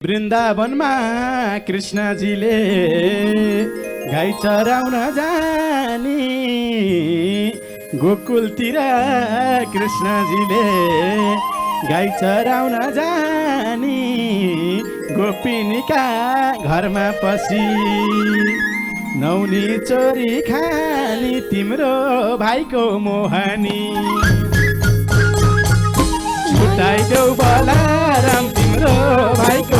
वृन्दावनमा कृष्णजीले गाई चराउन जानी, गोकुलतिर कृष्णजीले गाई चराउन जानी, गोपिनीका घरमा पसी नौनी चोरी खानी, तिम्रो भाइको मोहनी छुटाइदेऊ बलाराम, तिम्रो भाइको